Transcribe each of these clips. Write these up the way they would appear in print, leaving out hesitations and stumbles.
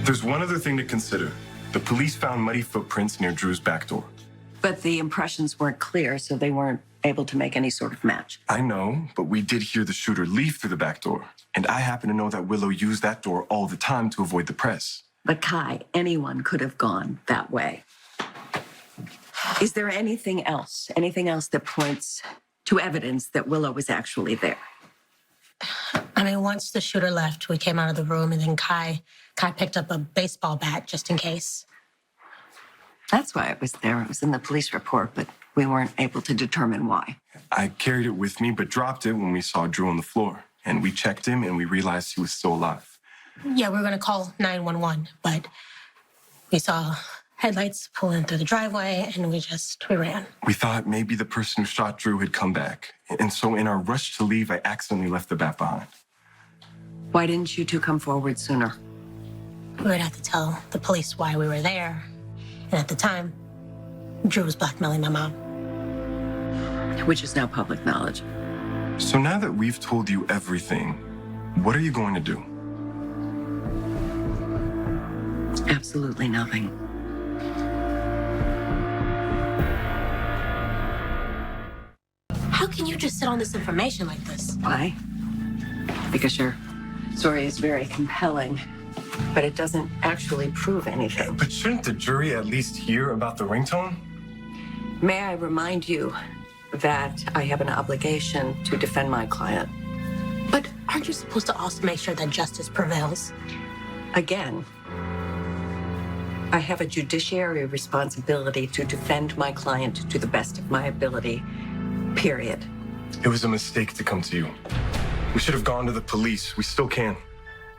There's one other thing to consider. The police found muddy footprints near Drew's back door. But the impressions weren't clear, so they weren't able to make any sort of match. I know, but we did hear the shooter leave through the back door. And I happen to know that Willow used that door all the time to avoid the press. But Kai, anyone could have gone that way. Is there anything else that points to evidence that Willow was actually there? I mean, once the shooter left, we came out of the room, and then Kai picked up a baseball bat just in case. That's why it was there. It was in the police report, but we weren't able to determine why. I carried it with me, but dropped it when we saw Drew on the floor. And we checked him, and we realized he was still alive. Yeah, we were going to call 911, but we saw headlights pulling through the driveway, and we ran. We thought maybe the person who shot Drew had come back. And so in our rush to leave, I accidentally left the bat behind. Why didn't you two come forward sooner? We would have to tell the police why we were there. And at the time, Drew was blackmailing my mom. Which is now public knowledge. So now that we've told you everything, what are you going to do? Absolutely nothing. How can you just sit on this information like this? Why? Because your story is very compelling, but it doesn't actually prove anything. But shouldn't the jury at least hear about the ringtone? May I remind you that I have an obligation to defend my client. But aren't you supposed to also make sure that justice prevails? Again, I have a judiciary responsibility to defend my client to the best of my ability, period. It was a mistake to come to you. We should have gone to the police. We still can.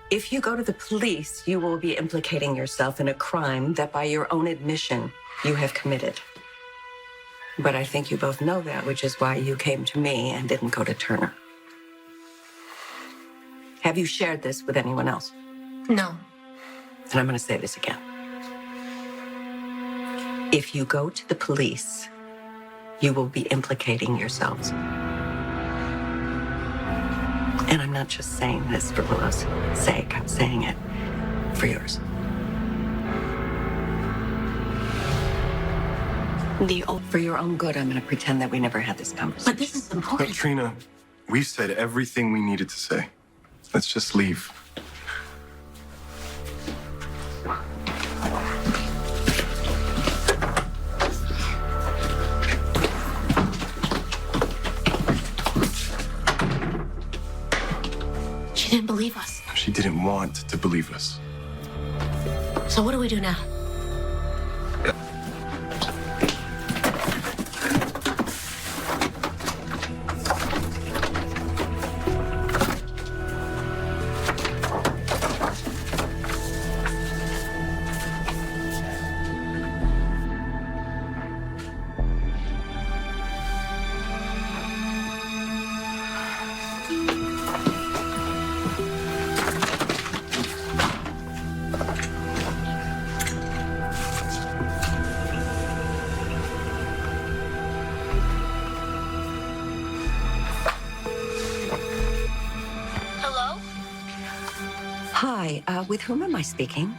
If you go to the police, you will be implicating yourself in a crime that by your own admission, you have committed. But I think you both know that, which is why you came to me and didn't go to Turner. Have you shared this with anyone else? No. And I'm going to say this again. If you go to the police, you will be implicating yourselves. And I'm not just saying this for Willow's sake. I'm saying it for yours. For your own good, I'm going to pretend that we never had this conversation. But this is important. But Trina, we've said everything we needed to say. Let's just leave. She didn't believe us. She didn't want to believe us. So what do we do now? Hi, with whom am I speaking?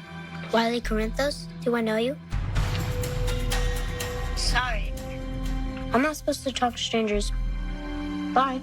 Wiley Corinthos, do I know you? Sorry. I'm not supposed to talk to strangers. Bye.